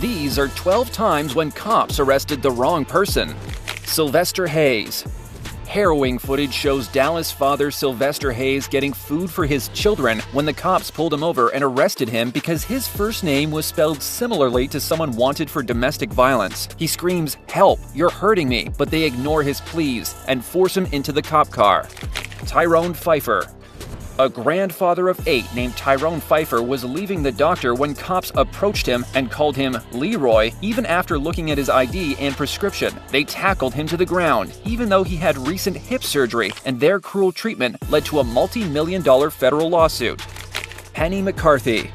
These are 12 times when cops arrested the wrong person. Sylvester Hayes. Harrowing footage shows Dallas father Sylvester Hayes getting food for his children when the cops pulled him over and arrested him because his first name was spelled similarly to someone wanted for domestic violence. He screams, "Help, you're hurting me," but they ignore his pleas and force him into the cop car. Tyrone Pfeiffer. A grandfather of 8 named Tyrone Pfeiffer was leaving the doctor when cops approached him and called him Leroy even after looking at his ID and prescription. They tackled him to the ground, even though he had recent hip surgery, and their cruel treatment led to a multi-million-dollar federal lawsuit. Penny McCarthy.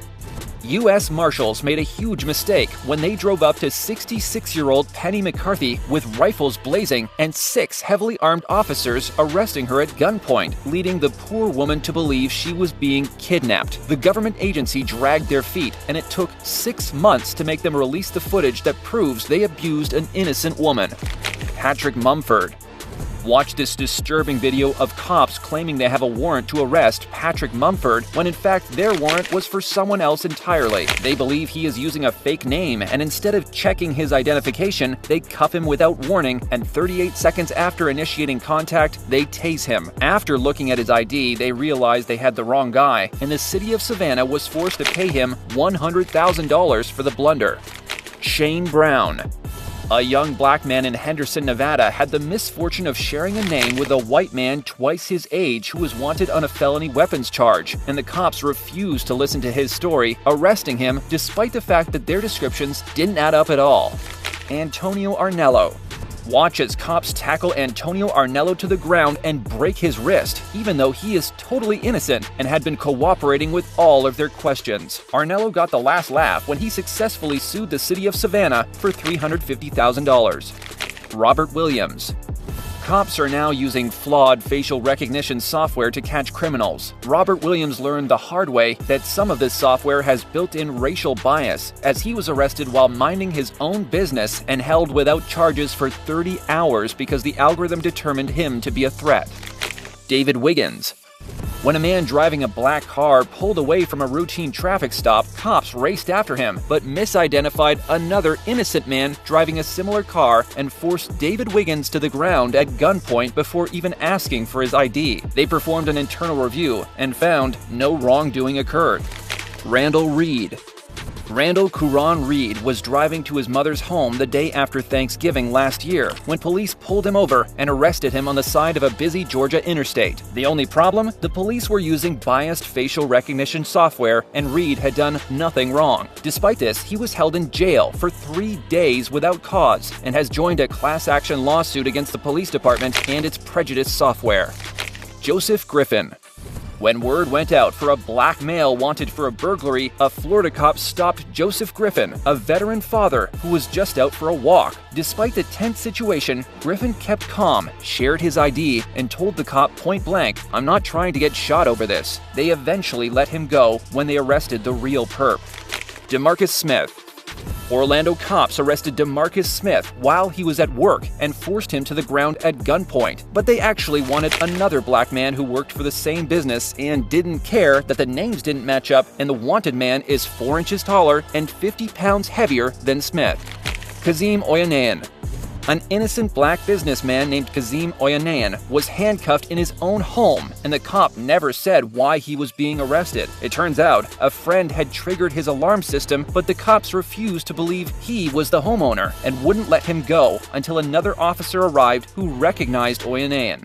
U.S. Marshals made a huge mistake when they drove up to 66-year-old Penny McCarthy with rifles blazing and 6 heavily armed officers arresting her at gunpoint, leading the poor woman to believe she was being kidnapped. The government agency dragged their feet, and it took 6 months to make them release the footage that proves they abused an innocent woman. Patrick Mumford. Watch this disturbing video of cops claiming they have a warrant to arrest Patrick Mumford when in fact their warrant was for someone else entirely. They believe he is using a fake name, and instead of checking his identification, they cuff him without warning, and 38 seconds after initiating contact, they tase him. After looking at his ID, they realized they had the wrong guy, and the city of Savannah was forced to pay him $100,000 for the blunder. Shane Brown. A young black man in Henderson, Nevada had the misfortune of sharing a name with a white man twice his age who was wanted on a felony weapons charge, and the cops refused to listen to his story, arresting him despite the fact that their descriptions didn't add up at all. Antonio Arnello. Watch as cops tackle Antonio Arnello to the ground and break his wrist, even though he is totally innocent and had been cooperating with all of their questions. Arnello got the last laugh when he successfully sued the city of Savannah for $350,000. Robert Williams. Cops are now using flawed facial recognition software to catch criminals. Robert Williams learned the hard way that some of this software has built-in racial bias, as he was arrested while minding his own business and held without charges for 30 hours because the algorithm determined him to be a threat. David Wiggins. When a man driving a black car pulled away from a routine traffic stop, cops raced after him, but misidentified another innocent man driving a similar car and forced David Wiggins to the ground at gunpoint before even asking for his ID. They performed an internal review and found no wrongdoing occurred. Randall Reed. Randall Curran Reed was driving to his mother's home the day after Thanksgiving last year when police pulled him over and arrested him on the side of a busy Georgia interstate. The only problem? The police were using biased facial recognition software, and Reed had done nothing wrong. Despite this, he was held in jail for 3 days without cause and has joined a class action lawsuit against the police department and its prejudice software. Joseph Griffin. When word went out for a black male wanted for a burglary, a Florida cop stopped Joseph Griffin, a veteran father who was just out for a walk. Despite the tense situation, Griffin kept calm, shared his ID, and told the cop point blank, "I'm not trying to get shot over this." They eventually let him go when they arrested the real perp. DeMarcus Smith. Orlando cops arrested DeMarcus Smith while he was at work and forced him to the ground at gunpoint. But they actually wanted another black man who worked for the same business and didn't care that the names didn't match up, and the wanted man is 4 inches taller and 50 pounds heavier than Smith. Kazim Oyanayan. An innocent black businessman named Kazim Oyanayan was handcuffed in his own home, and the cop never said why he was being arrested. It turns out a friend had triggered his alarm system, but the cops refused to believe he was the homeowner and wouldn't let him go until another officer arrived who recognized Oyanayan.